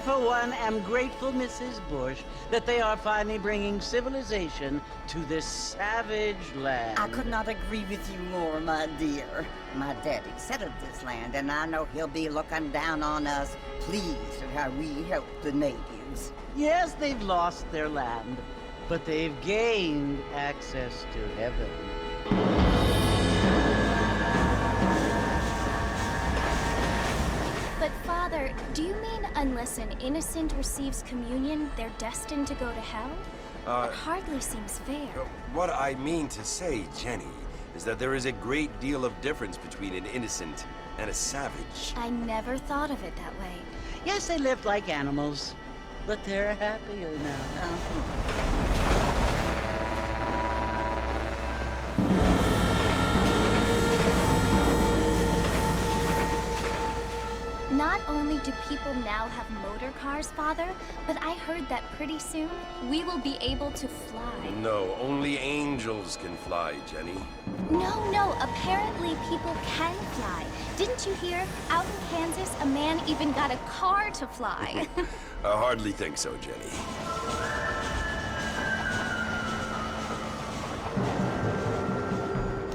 for one, am grateful, Mrs. Bush, that they are finally bringing civilization to this savage land. I could not agree with you more, my dear. My daddy settled this land, and I know he'll be looking down on us, pleased at how we help the natives. Yes, they've lost their land, but they've gained access to heaven. But Father, do you mean unless an innocent receives communion, they're destined to go to hell? It hardly seems fair. What I mean to say, Jenny, is that there is a great deal of difference between an innocent and a savage. I never thought of it that way. Yes, they lived like animals, but they're happier now. Not only do people now have motor cars, Father, but I heard that pretty soon we will be able to fly. No, only angels can fly, Jenny. No, apparently people can fly. Didn't you hear? Out in Kansas, a man even got a car to fly. I hardly think so, Jenny.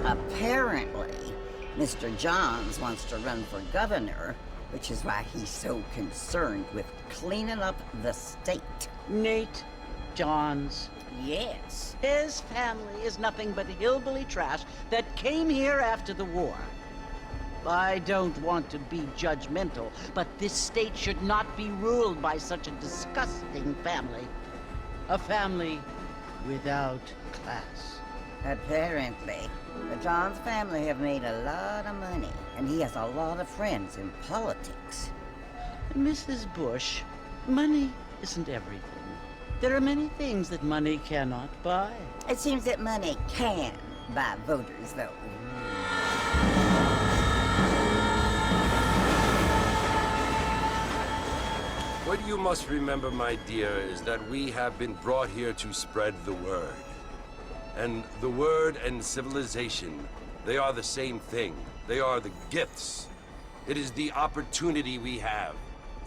Apparently, Mr. Johns wants to run for governor, which is why he's so concerned with cleaning up the state. Nate Johns. Yes. His family is nothing but hillbilly trash that came here after the war. I don't want to be judgmental, but this state should not be ruled by such a disgusting family. A family without class. Apparently. The Johns family have made a lot of money, and he has a lot of friends in politics. Mrs. Bush, money isn't everything. There are many things that money cannot buy. It seems that money can buy voters, though. What you must remember, my dear, is that we have been brought here to spread the word. And the word and civilization, they are the same thing. They are the gifts. It is the opportunity we have,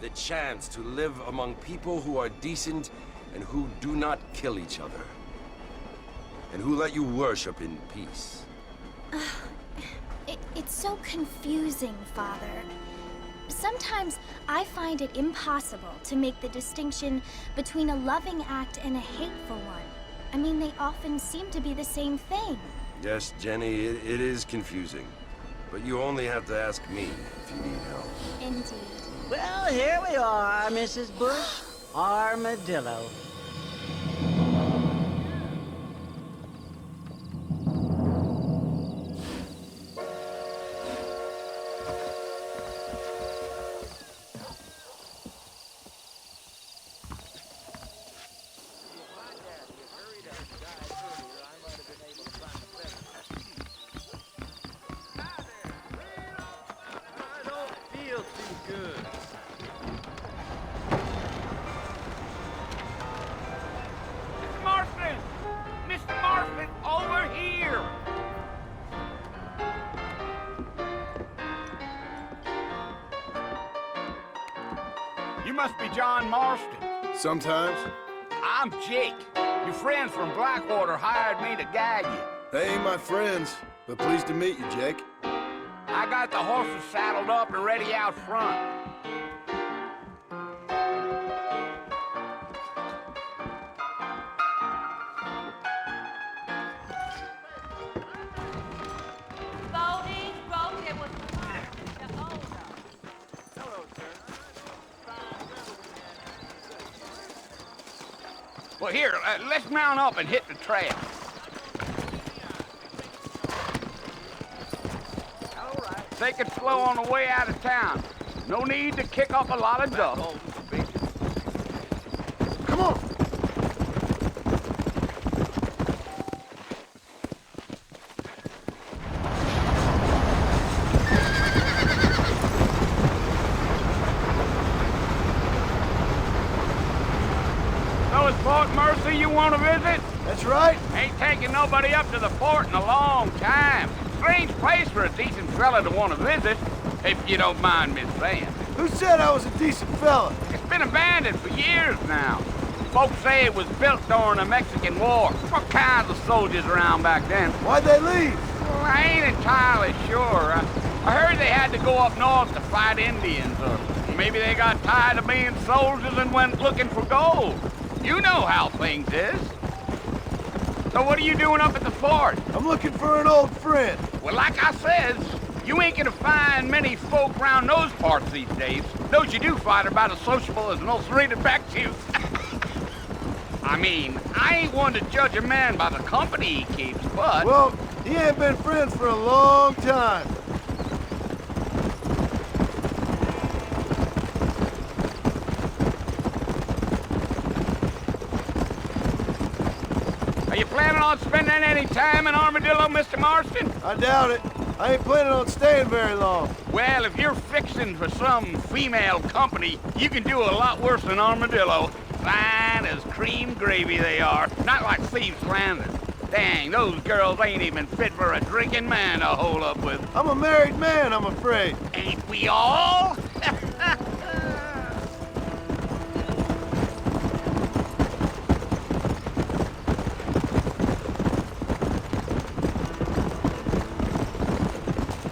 the chance to live among people who are decent and who do not kill each other. And who let you worship in peace. It's so confusing, Father. Sometimes I find it impossible to make the distinction between a loving act and a hateful one. I mean, they often seem to be the same thing. Yes, Jenny, it is confusing. But you only have to ask me if you need help. Indeed. Well, here we are, Mrs. Bush. Armadillo. You must be John Marston. Sometimes. I'm Jake. Your friends from Blackwater hired me to guide you. They ain't my friends, but pleased to meet you, Jake. I got the horses saddled up and ready out front. Well, here, let's mount up and hit the trail. All right. Take it slow on the way out of town. No need to kick up a lot of dust. Come on! Fort Mercy you want to visit? That's right. Ain't taking nobody up to the fort in a long time. Strange place for a decent fella to want to visit, if you don't mind me saying. Who said I was a decent fella? It's been abandoned for years now. Folks say it was built during the Mexican War. What kinds of soldiers around back then? Why'd they leave? Well, I ain't entirely sure. I heard they had to go up north to fight Indians, or maybe they got tired of being soldiers and went looking for gold. You know how things is. So what are you doing up at the fort? I'm looking for an old friend. Well, like I says, you ain't gonna find many folk around those parts these days. Those you do find are about as sociable as an ulcerated back tooth. I mean, I ain't one to judge a man by the company he keeps, but... Well, he ain't been friends for a long time. Are you planning on spending any time in Armadillo, Mr. Marston? I doubt it. I ain't planning on staying very long. Well, if you're fixing for some female company, you can do a lot worse than Armadillo. Fine as cream gravy they are, not like Thieves' Landing. Dang, those girls ain't even fit for a drinking man to hole up with. I'm a married man, I'm afraid. Ain't we all?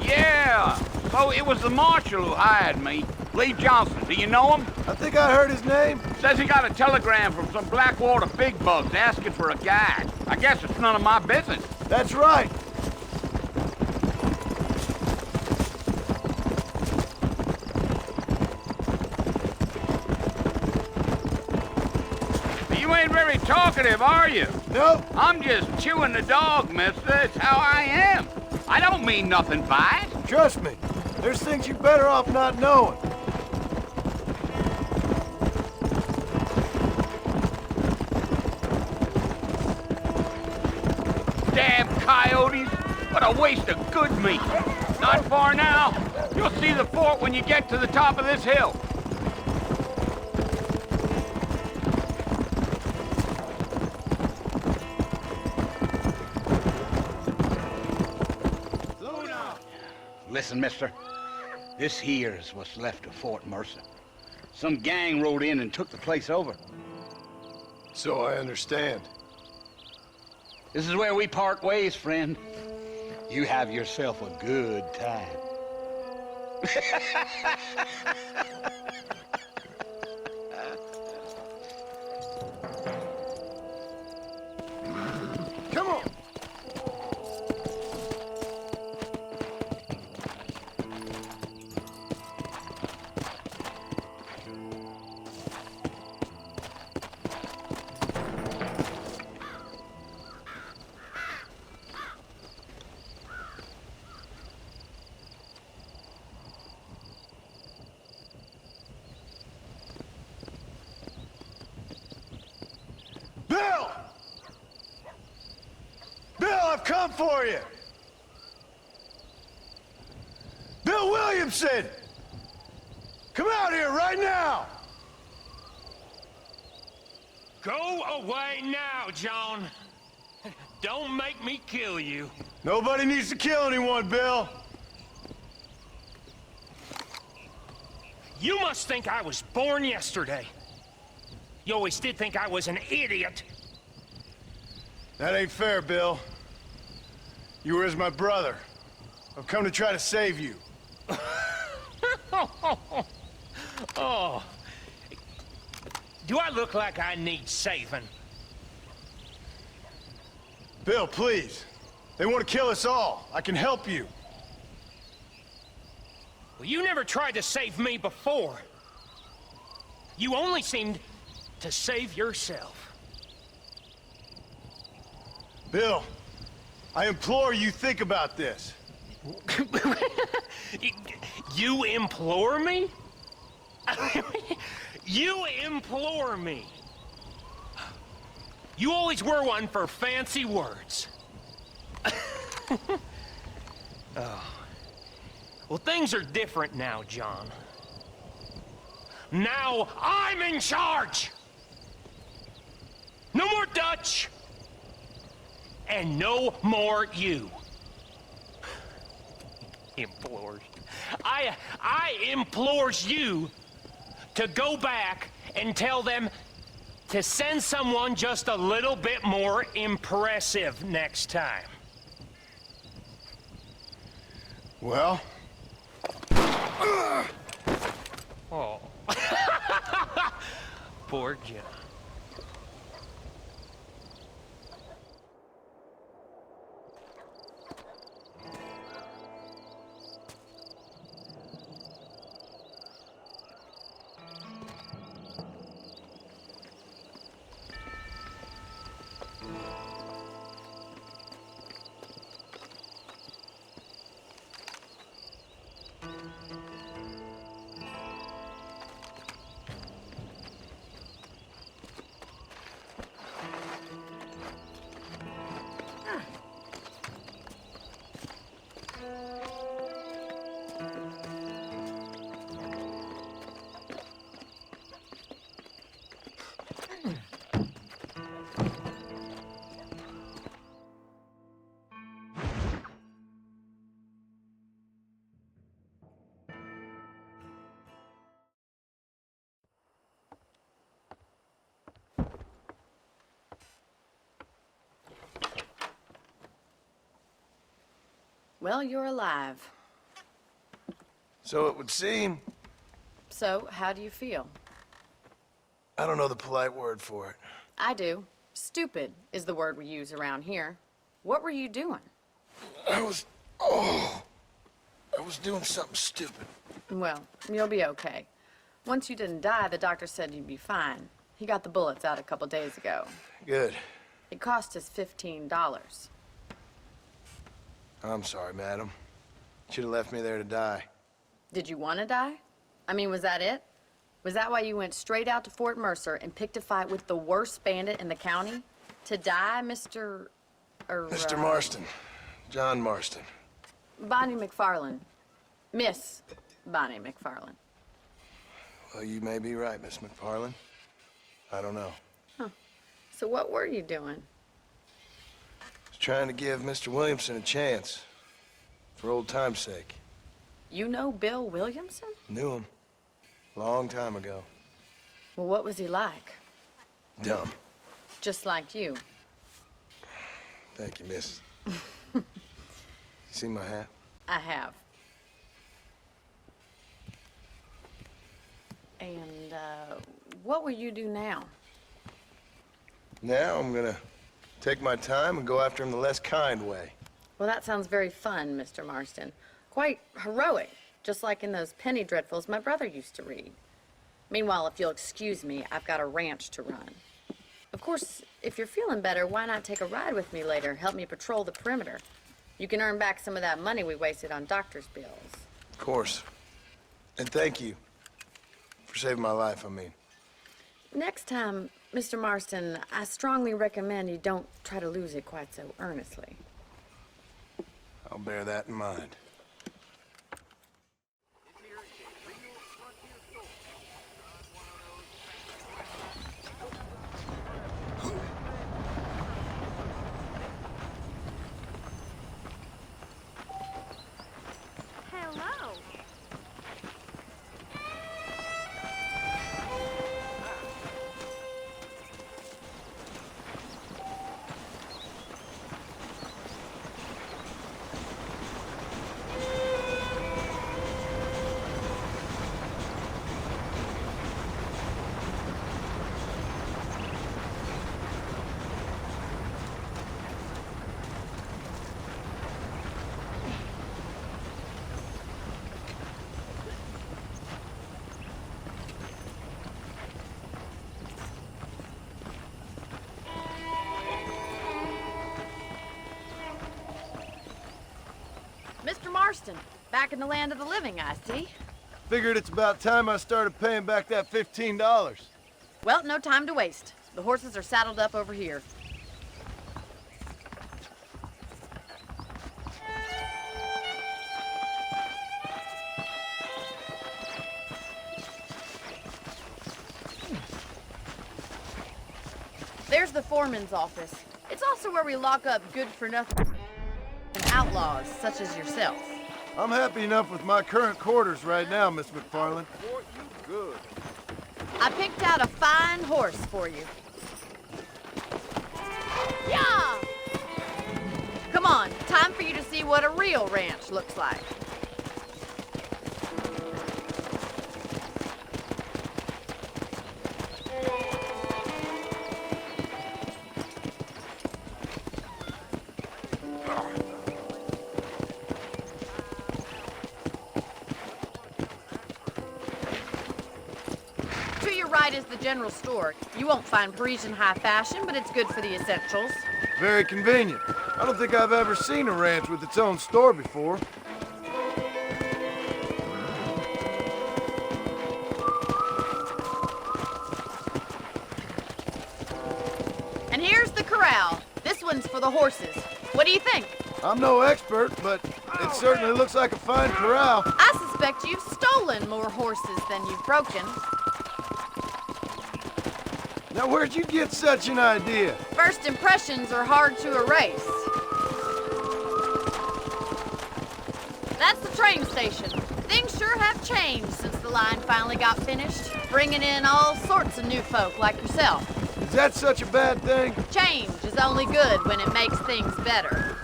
Yeah, so it was the marshal who hired me. Lee Johnson, do you know him? I think I heard his name. Says he got a telegram from some Blackwater big bugs asking for a guide. I guess it's none of my business. That's right. You ain't very talkative, are you? Nope. I'm just chewing the dog, mister. It's how I am. I don't mean nothing by it. Trust me. There's things you're better off not knowing. Damn coyotes! What a waste of good meat! Not far now. You'll see the fort when you get to the top of this hill. Listen, mister. This here's what's left of Fort Mercer. Some gang rode in and took the place over. So I understand. This is where we part ways, friend. You have yourself a good time. Come on. Bill! Bill, I've come for you! Bill Williamson! Come out here right now! Go away now, John. Don't make me kill you. Nobody needs to kill anyone, Bill. You must think I was born yesterday. You always did think I was an idiot. That ain't fair, Bill. You were as my brother. I've come to try to save you. Oh. Do I look like I need saving? Bill, please. They want to kill us all. I can help you. Well, you never tried to save me before. You only seemed to save yourself. Bill, I implore you think about this. You implore me? You implore me? You always were one for fancy words. Oh. Well, things are different now, John. Now I'm in charge! No more Dutch! And no more you. Implores. I implores you to go back and tell them to send someone just a little bit more impressive next time. Well? Oh. Poor John. Well, you're alive. So it would seem. So, how do you feel? I don't know the polite word for it. I do. Stupid is the word we use around here. What were you doing? I was doing something stupid. Well, you'll be okay. Once you didn't die, the doctor said you'd be fine. He got the bullets out a couple days ago. Good. It cost us $15. I'm sorry, madam. Should have left me there to die. Did you want to die? I mean, was that it? Was that why you went straight out to Fort Mercer and picked a fight with the worst bandit in the county? To die, Mr. Mr. Marston. John Marston. Bonnie McFarland. Miss Bonnie McFarland. Well, you may be right, Miss McFarland. I don't know. So what were you doing? Was trying to give Mr. Williamson a chance. For old time's sake. You know Bill Williamson? Knew him. Long time ago. Well, what was he like? Dumb. Just like you. Thank you, miss. See my hat? I have. And, what will you do now? Now I'm gonna take my time and go after him the less kind way. Well, that sounds very fun, Mr. Marston. Quite heroic, just like in those penny dreadfuls my brother used to read. Meanwhile, if you'll excuse me, I've got a ranch to run. Of course, if you're feeling better, why not take a ride with me later? Help me patrol the perimeter. You can earn back some of that money we wasted on doctor's bills. Of course. And thank you for saving my life, I mean. Next time, Mr. Marston, I strongly recommend you don't try to lose it quite so earnestly. I'll bear that in mind. Hello. Mr. Marston, back in the land of the living, I see. Figured it's about time I started paying back that $15. Well, no time to waste. The horses are saddled up over here. There's the foreman's office. It's also where we lock up good-for-nothing and outlaws such as yourself. I'm happy enough with my current quarters right now, Miss McFarland. Good. I picked out a fine horse for you. Yeah! Come on, time for you to see what a real ranch looks like. To your right is the general store. You won't find Parisian high fashion, but it's good for the essentials. Very convenient. I don't think I've ever seen a ranch with its own store before. And here's the corral. This one's for the horses. What do you think? I'm no expert, but it certainly looks like a fine corral. I suspect you've stolen more horses than you've broken. Now, where'd you get such an idea? First impressions are hard to erase. That's the train station. Things sure have changed since the line finally got finished, bringing in all sorts of new folk like yourself. Is that such a bad thing? Change is only good when it makes things better.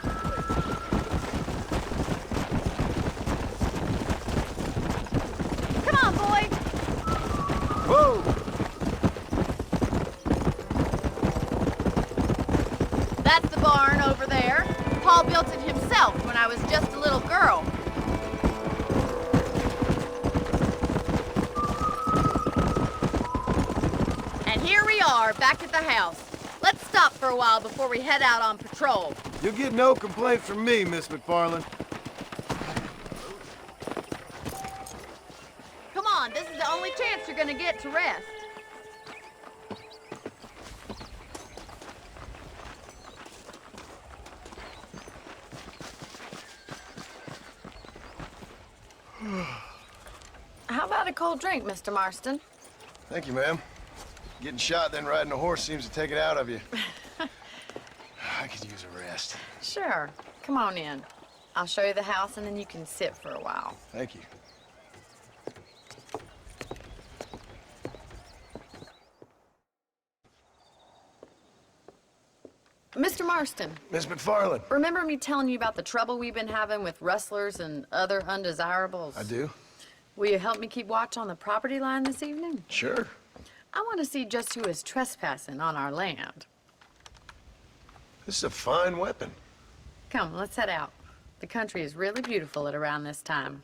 Come on, boy. Whoa! That's the barn over there. Paul built it himself when I was just a little girl. And here we are, back at the house. Let's stop for a while before we head out on patrol. You'll get no complaints from me, Miss McFarland. Come on, this is the only chance you're gonna get to rest. How about a cold drink, Mr. Marston? Thank you, ma'am. Getting shot, then riding a horse seems to take it out of you. I could use a rest. Sure. Come on in. I'll show you the house and then you can sit for a while. Thank you. Mr. Marston, Miss McFarland. remember me telling you about the trouble we've been having with rustlers and other undesirables? I do? Will you help me keep watch on the property line this evening? Sure. I want to see just who is trespassing on our land. This is a fine weapon. Come, let's head out. The country is really beautiful at around this time.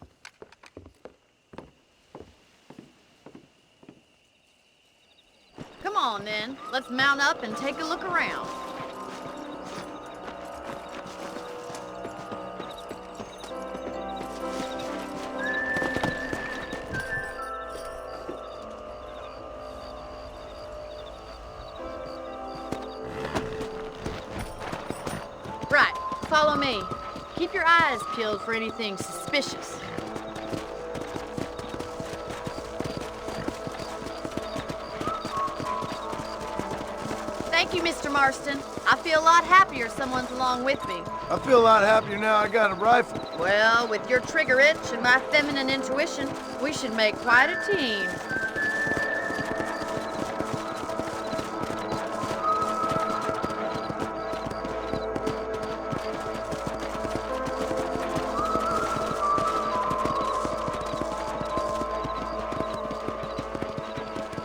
Come on, then. Let's mount up and take a look around. Right, follow me. Keep your eyes peeled for anything suspicious. Thank you, Mr. Marston. I feel a lot happier someone's along with me. I feel a lot happier now I got a rifle. Well, with your trigger itch and my feminine intuition, we should make quite a team.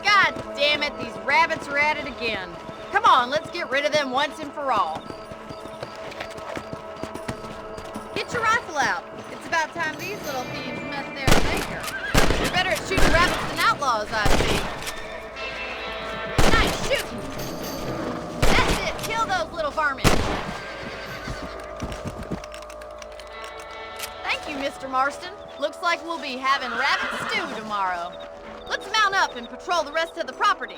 God damn it, these rabbits are at it again. Come on, let's get rid of them once and for all. Get your rifle out. It's about time these little thieves met their maker. You're better at shooting rabbits than outlaws, I see. Nice shooting. That's it. Kill those little varmints. Thank you, Mr. Marston. Looks like we'll be having rabbit stew tomorrow. Let's mount up and patrol the rest of the property.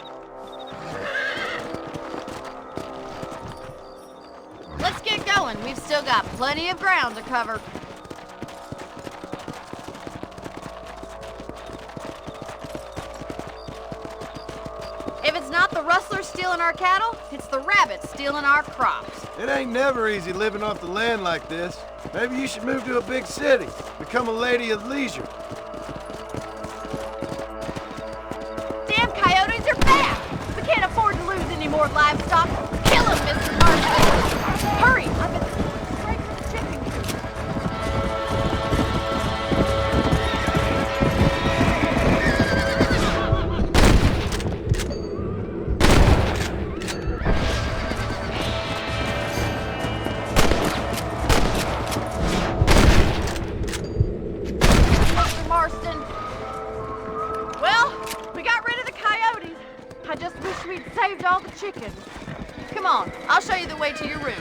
Let's get going. We've still got plenty of ground to cover. If it's not the rustlers stealing our cattle, it's the rabbits stealing our crops. It ain't never easy living off the land like this. Maybe you should move to a big city. Become a lady of leisure. Damn coyotes are back! We can't afford to lose any more livestock. Kill them, Mr. Marston! Hurry! I've been straight for the chicken coop. Mr. Marston. Well, we got rid of the coyotes. I just wish we'd saved all the chickens. Come on, I'll show you the way to your room.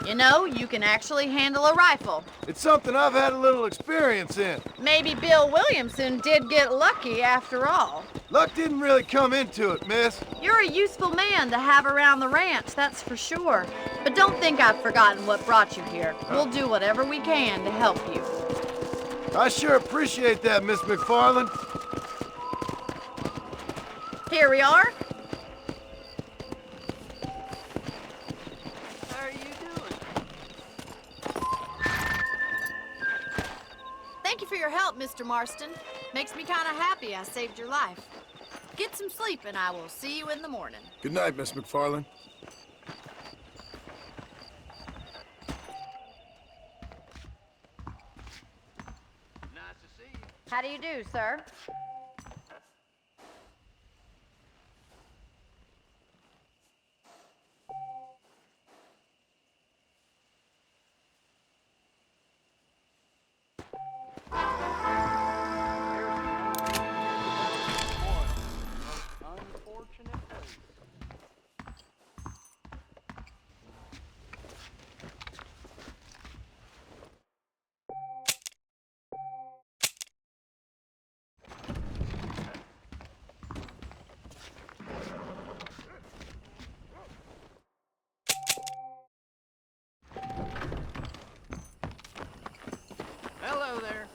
You know, you can actually handle a rifle. It's something I've had a little experience in. Maybe Bill Williamson did get lucky after all. Luck didn't really come into it, miss. You're a useful man to have around the ranch, that's for sure. But don't think I've forgotten what brought you here. We'll do whatever we can to help you. I sure appreciate that, Miss McFarland. Here we are. How are you doing? Thank you for your help, Mr. Marston. Makes me kind of happy I saved your life. Get some sleep and I will see you in the morning. Good night, Miss McFarland. How do you do, sir? Hello there.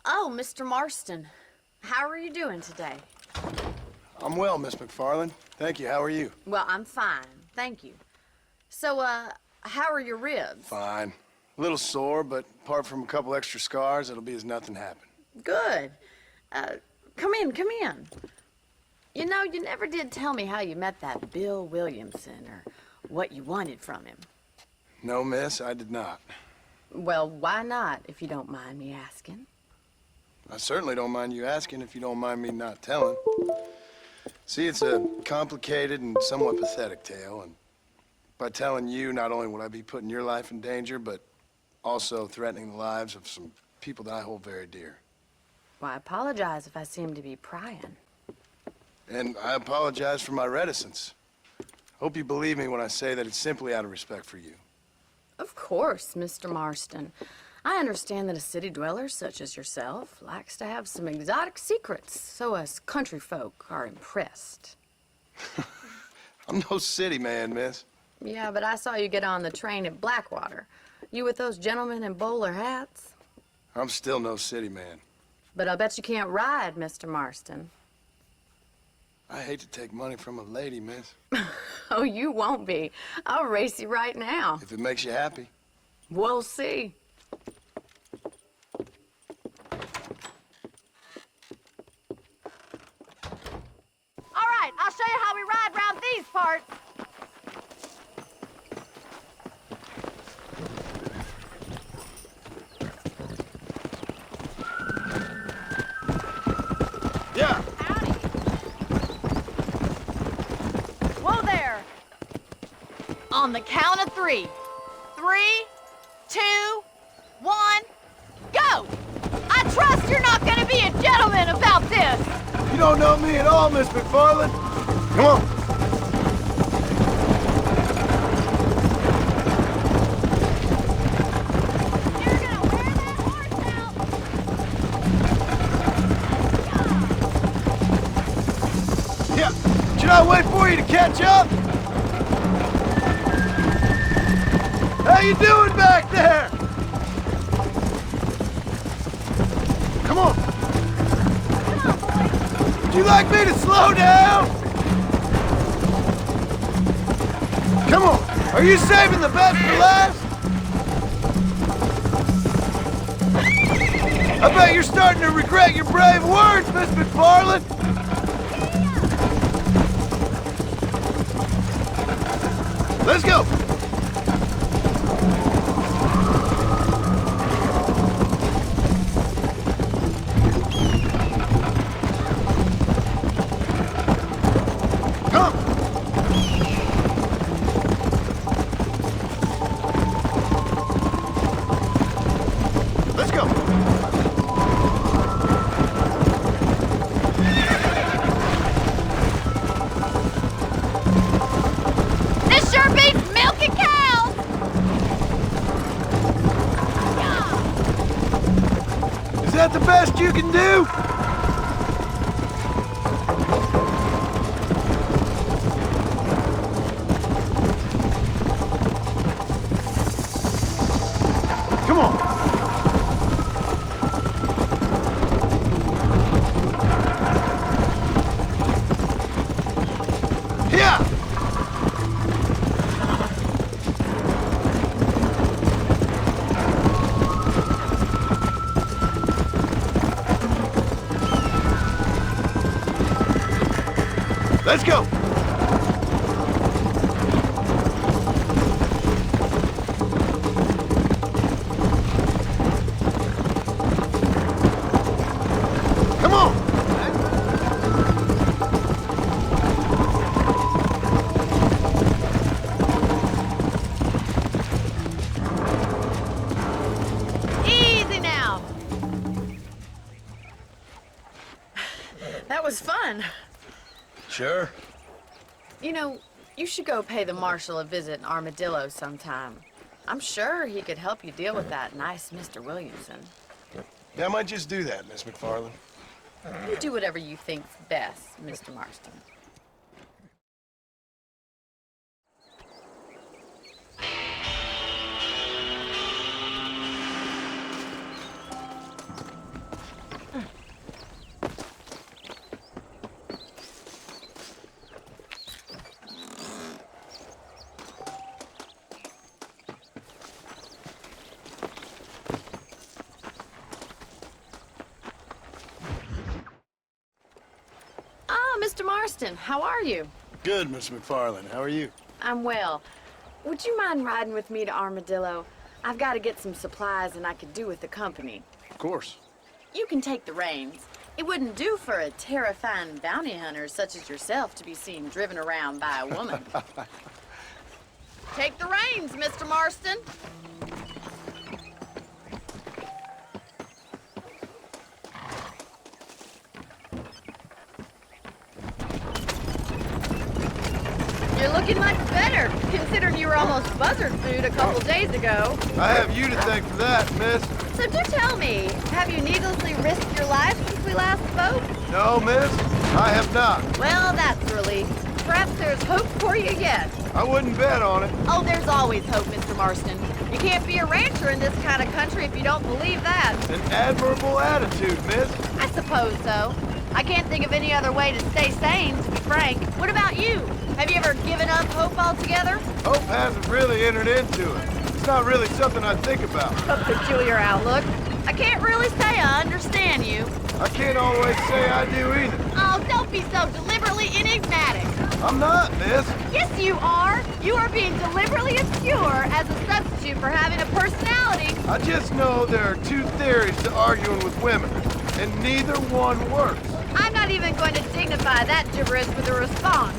Oh, Mr. Marston. How are you doing today? I'm well, Miss McFarland. Thank you. How are you? Well, I'm fine. Thank you. So, how are your ribs? Fine. A little sore, but apart from a couple extra scars, it'll be as nothing happened. Good. Come in, come in. You know, you never did tell me how you met that Bill Williamson or what you wanted from him. No, miss, I did not. Well, why not, if you don't mind me asking? I certainly don't mind you asking if you don't mind me not telling. See, it's a complicated and somewhat pathetic tale, and by telling you, not only would I be putting your life in danger, but also threatening the lives of some people that I hold very dear. Well, I apologize if I seem to be prying. And I apologize for my reticence. Hope you believe me when I say that it's simply out of respect for you. Of course, Mr. Marston. I understand that a city dweller such as yourself likes to have some exotic secrets, so us country folk are impressed. I'm no city man, miss. Yeah, but I saw you get on the train at Blackwater. You with those gentlemen in bowler hats? I'm still no city man. But I'll bet you can't ride, Mr. Marston. I hate to take money from a lady, miss. Oh, you won't be. I'll race you right now. If it makes you happy. We'll see. All right, I'll show you how we ride round these parts. Yeah. Howdy. Whoa there. On the count of 3. 3, 2, 1, go! I trust you're not gonna be a gentleman about this. You don't know me at all, Miss McFarland. Come on. You're gonna wear that horse out. Yeah, should I wait for you to catch up? How you doing back there? Come on. Would you like me to slow down? Come on. Are you saving the best for last? I bet you're starting to regret your brave words, Miss McFarland. Let's go. Is that the best you can do? Come on. Here. Let's go! Come on! Easy now. That was fun. Sure. You know, you should go pay the Marshal a visit in Armadillo sometime. I'm sure he could help you deal with that nice Mr. Williamson. Yeah, I might just do that, Miss McFarland. You do whatever you think's best, Mr. Marston. Mr. Marston, how are you? Good, Miss McFarland. How are you? I'm well. Would you mind riding with me to Armadillo? I've got to get some supplies and I could do with the company. Of course. You can take the reins. It wouldn't do for a terrifying bounty hunter such as yourself to be seen driven around by a woman. Take the reins, Mr. Marston. You're looking much better, considering you were almost buzzard food a couple days ago. I have you to thank for that, miss. So do tell me, have you needlessly risked your life since we last spoke? No, miss, I have not. Well, that's a relief. Perhaps there's hope for you yet. I wouldn't bet on it. Oh, there's always hope, Mr. Marston. You can't be a rancher in this kind of country if you don't believe that. An admirable attitude, miss. I suppose so. I can't think of any other way to stay sane, to be frank. What about you? Have you ever given up hope altogether? Hope hasn't really entered into it. It's not really something I think about. A peculiar outlook. I can't really say I understand you. I can't always say I do either. Oh, don't be so deliberately enigmatic. I'm not, miss. Yes, you are. You are being deliberately obscure as a substitute for having a personality. I just know there are two theories to arguing with women, and neither one works. I'm not even going to dignify that gibberish with a response.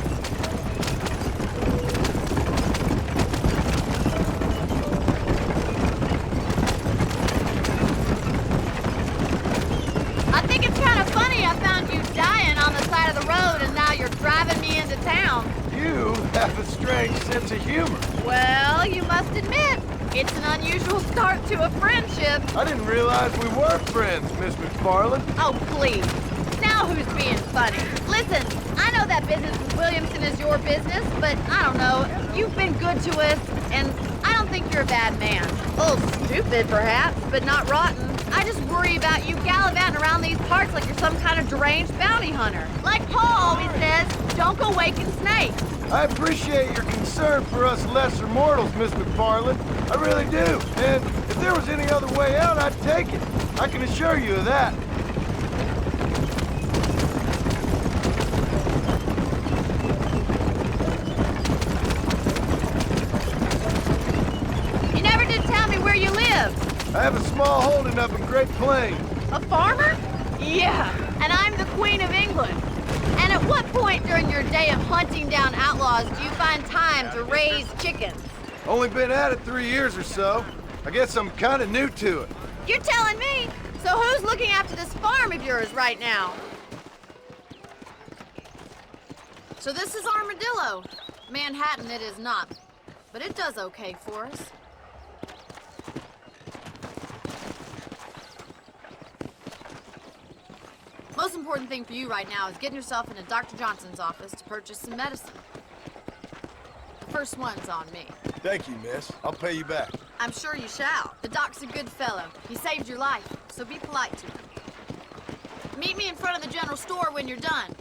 I think it's kind of funny I found you dying on the side of the road and now you're driving me into town. You have a strange sense of humor. Well, you must admit, it's an unusual start to a friendship. I didn't realize we were friends, Miss McFarland. Oh, please. Now Now who's being funny? Listen, I know that business with Williamson is your business, but I don't know. You've been good to us, and I don't think you're a bad man. A little stupid, perhaps, but not rotten. I just worry about you gallivanting around these parts like you're some kind of deranged bounty hunter. Like Paul always says, don't go waking snakes. I appreciate your concern for us lesser mortals, Miss McFarland. I really do. And if there was any other way out, I'd take it. I can assure you of that. You never did tell me where you live. I have a small holding up in Great Plains. A farmer? Yeah, and I'm the Queen of England. And at what point during your day of hunting down outlaws do you find time to raise chickens? Only been at it 3 years or so. I guess I'm kind of new to it. You're telling me? So who's looking after this farm of yours right now? So this is Armadillo. Manhattan it is not, but it does okay for us. Most important thing for you right now is getting yourself into Dr. Johnson's office to purchase some medicine. The first one's on me. Thank you, miss. I'll pay you back. I'm sure you shall. The doc's a good fellow. He saved your life, so be polite to him. Meet me in front of the general store when you're done.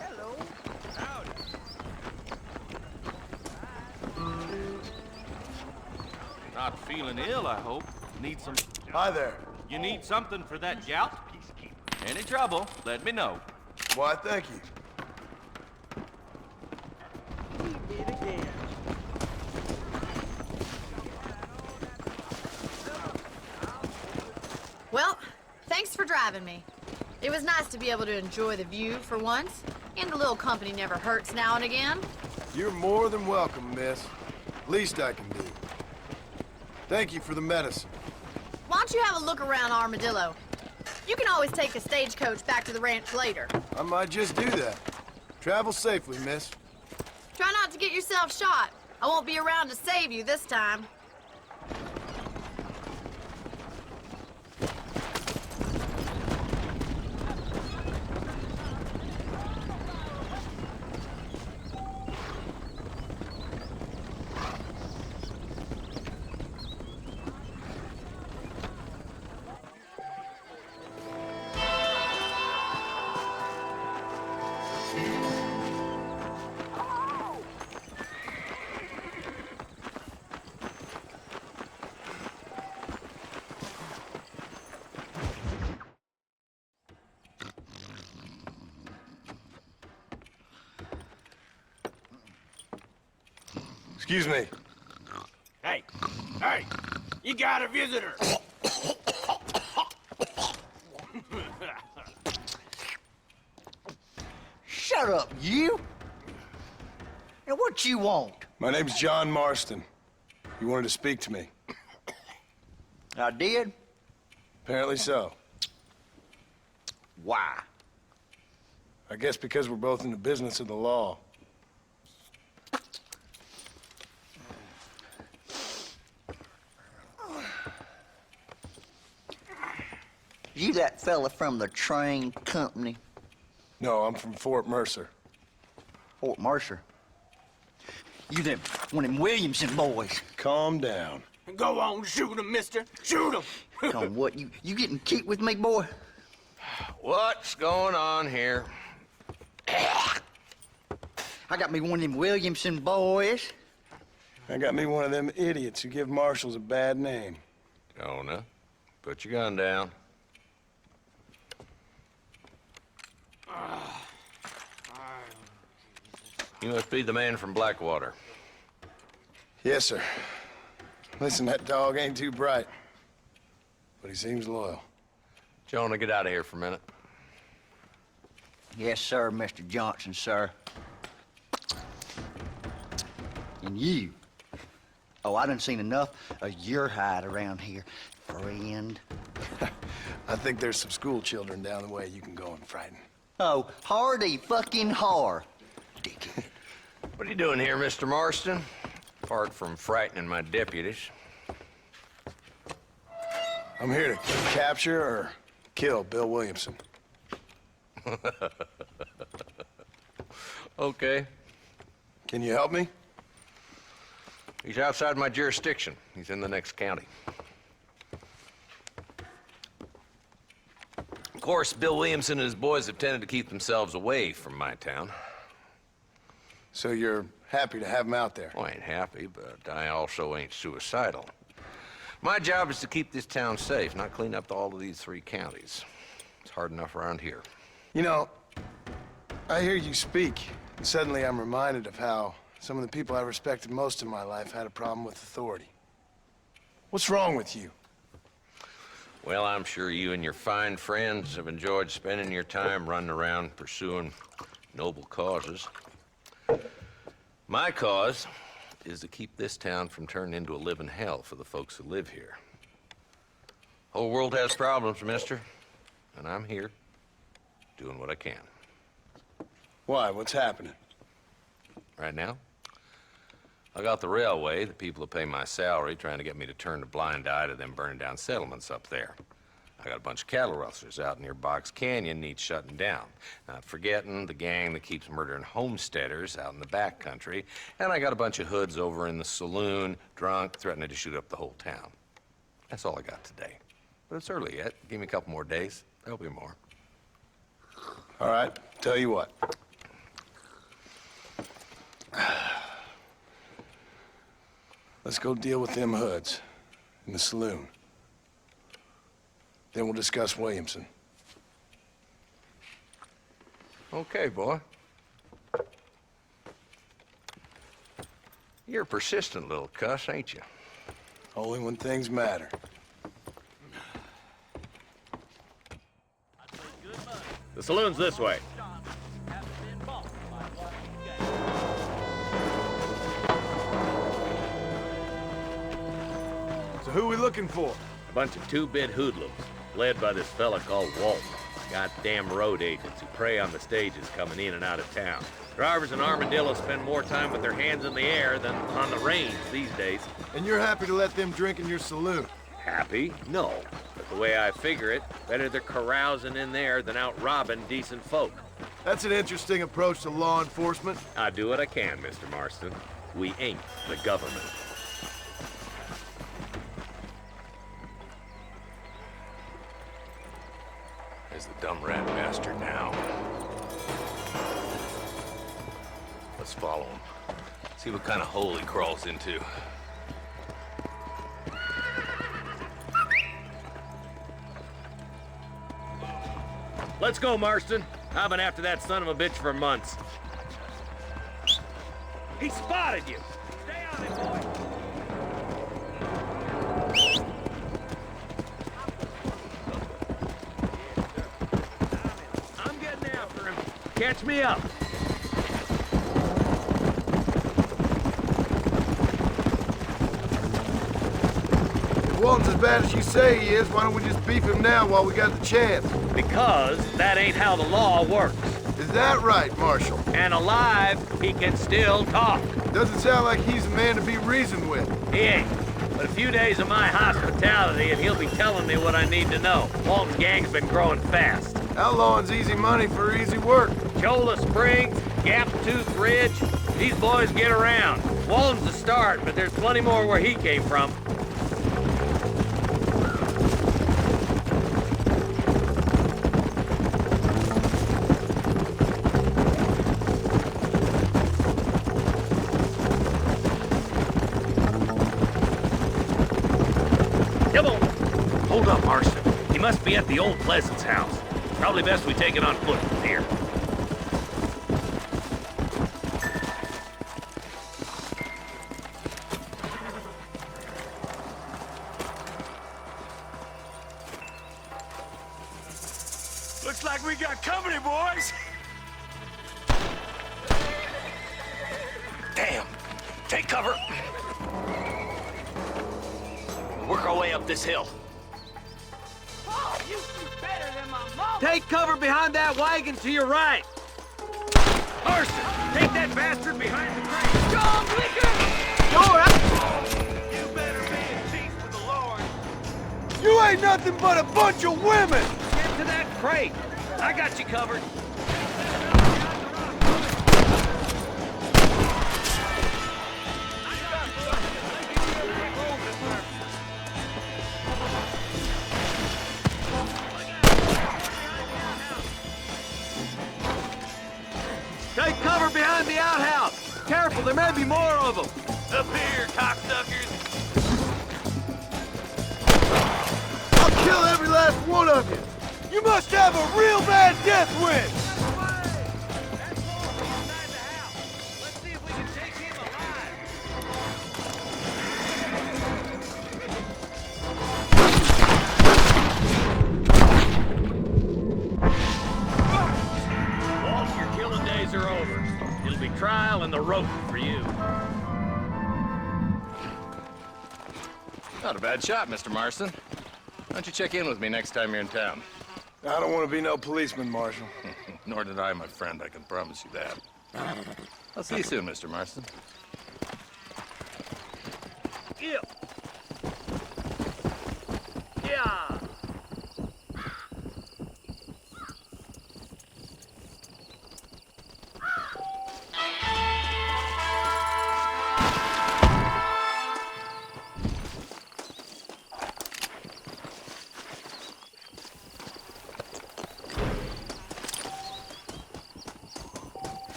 Hello. Howdy. Not feeling ill, I hope. Need some... Hi there. You need something for that gout? Any trouble, let me know. Why, thank you. Well, thanks for driving me. It was nice to be able to enjoy the view for once, and a little company never hurts now and again. You're more than welcome, miss. Least I can do. Thank you for the medicine. Why don't you have a look around Armadillo? You can always take a stagecoach back to the ranch later. I might just do that. Travel safely, miss. Try not to get yourself shot. I won't be around to save you this time. Excuse me. Hey, you got a visitor. Shut up, you! And what you want? My name's John Marston. You wanted to speak to me. I did? Apparently so. Why? I guess because we're both in the business of the law. You that fella from the train company? No, I'm from Fort Mercer. Fort Mercer? You them, one of them Williamson boys. Calm down. Go on, shoot him, mister. Shoot him. On what, you getting cute with me, boy? What's going on here? I got me one of them Williamson boys. I got me one of them idiots who give marshals a bad name. Jonah, put your gun down. You must be the man from Blackwater. Yes, sir. Listen, that dog ain't too bright, but he seems loyal. Jonah, get out of here for a minute. Yes, sir, Mr. Johnson, sir. And you. Oh, I done seen enough of your hide around here, friend. I think there's some school children down the way you can go and frighten. Oh, hardy fucking har. Dickhead. What are you doing here, Mr. Marston? Apart from frightening my deputies. I'm here to capture or kill kill Bill Williamson. Okay. Can you help me? He's outside my jurisdiction. He's in the next county. Of course, Bill Williamson and his boys have tended to keep themselves away from my town. So you're happy to have him out there? Well, I ain't happy, but I also ain't suicidal. My job is to keep this town safe, not clean up all of these 3 counties. It's hard enough around here. You know, I hear you speak, and suddenly I'm reminded of how some of the people I respected most in my life had a problem with authority. What's wrong with you? Well, I'm sure you and your fine friends have enjoyed spending your time running around pursuing noble causes. My cause is to keep this town from turning into a living hell for the folks who live here. Whole world has problems, mister, and I'm here doing what I can. Why? What's happening? Right now, I got the railway, the people who pay my salary, trying to get me to turn a blind eye to them burning down settlements up there. I got a bunch of cattle rustlers out near Box Canyon needs shutting down. Not forgetting the gang that keeps murdering homesteaders out in the back country. And I got a bunch of hoods over in the saloon, drunk, threatening to shoot up the whole town. That's all I got today. But it's early yet. Give me a couple more days. There'll be more. All right, tell you what. Let's go deal with them hoods in the saloon. Then we'll discuss Williamson. Okay, boy. You're a persistent little cuss, ain't you? Only when things matter. The saloon's this way. So who are we looking for? A bunch of 2-bit hoodlums, led by this fella called Walton. Goddamn road agents who prey on the stages coming in and out of town. Drivers in Armadillo spend more time with their hands in the air than on the range these days. And you're happy to let them drink in your saloon? Happy? No. But the way I figure it, better they're carousing in there than out robbing decent folk. That's an interesting approach to law enforcement. I do what I can, Mr. Marston. We ain't the government. There's the dumb rat bastard now. Let's follow him. See what kind of hole he crawls into. Let's go, Marston. I've been after that son of a bitch for months. He spotted you! Stay on it, boy! I'm getting after him. Catch me up. If Walton's as bad as you say he is, why don't we just beef him now while we got the chance? Because that ain't how the law works. Is that right, Marshal? And alive, he can still talk. Doesn't sound like he's a man to be reasoned with. He ain't. But a few days of my hospitality and he'll be telling me what I need to know. Walton's gang's been growing fast. Outlawing's easy money for easy work. Cholla Springs, Gap Tooth Ridge, these boys get around. Walton's the start, but there's plenty more where he came from. Come on. Hold up, Marston. He must be at the old Pleasance house. Probably best we take it on foot from here. Looks like we got company, boys. Damn! Take cover! Work our way up this hill. Oh, you do better than my mama. Take cover behind that wagon to your right. Marston, take that bastard behind the crate. Strong liquor. You better be in peace with the Lord. You ain't nothing but a bunch of women! Get to crate. I got you covered. Take cover behind the outhouse. Careful, there may be more of them. Up here, cocksuckers. I'll kill every last one of you. You must have a real bad death wish. Walt, your killing days are over. It'll be trial and the rope for you. Not a bad shot, Mr. Marston. Why don't you check in with me next time you're in town? I don't want to be no policeman, Marshal. Nor did I, my friend. I can promise you that. I'll see you soon, Mr. Marston. Yeah. Yeah.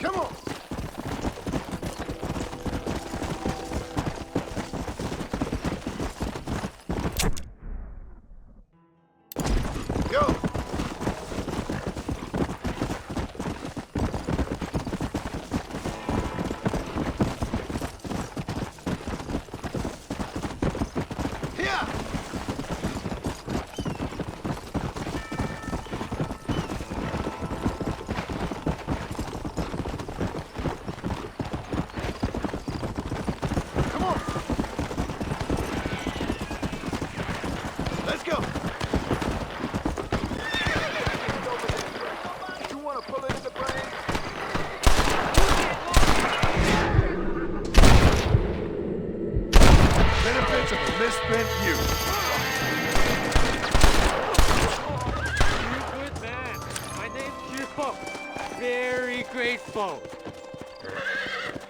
Come on. Go. Here. Come on. Let's go. You want to pull it in the brain? Benefits of a misspent youth. You're good man. My name's Cheerful. Very grateful.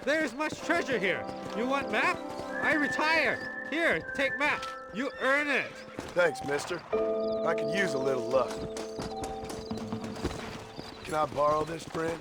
There's much treasure here. You want map? I retire. Here, take map. You earn it. Thanks, mister. I could use a little luck. Can I borrow this, friend?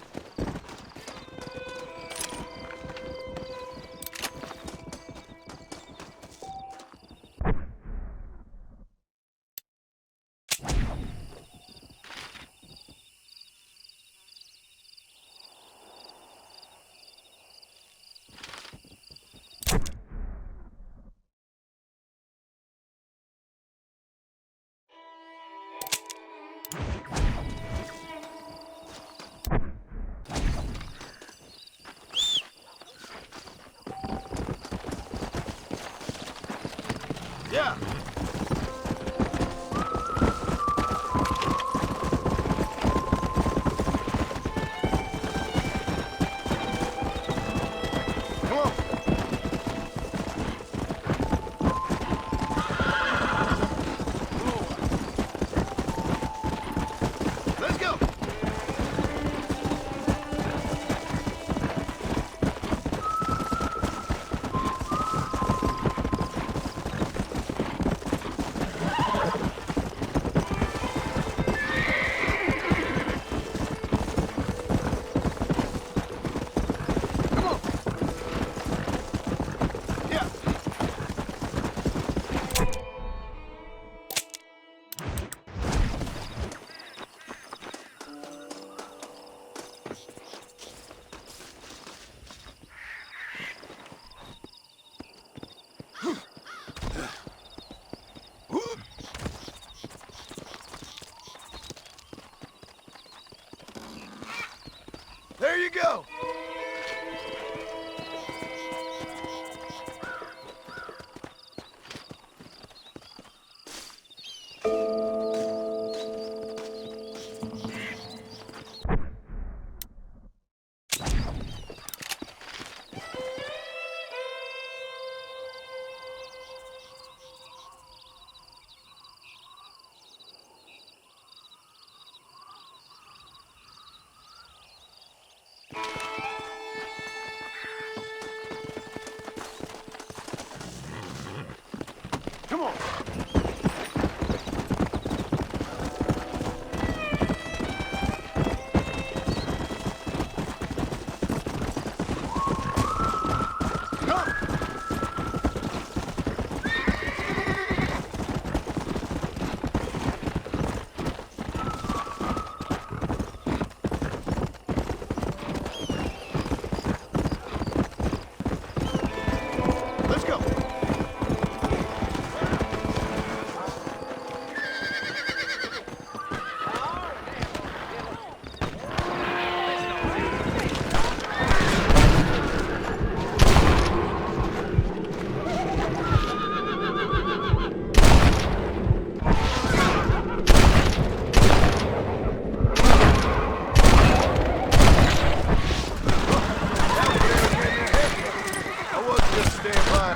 Come on. Let's go. I wasn't just staying by.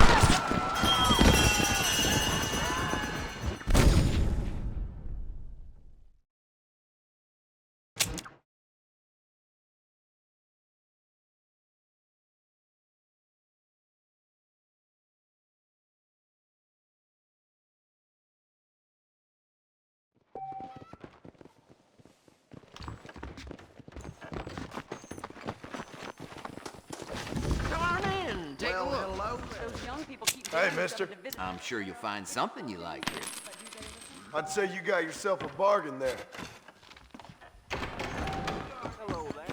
Come on in. Take a look. Hello. Those young people keep Hey, mister. I'm sure you'll find something you like here. I'd say you got yourself a bargain there. Hello there.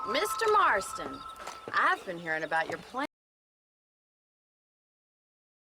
Mr. Marston, I've been hearing about your plan.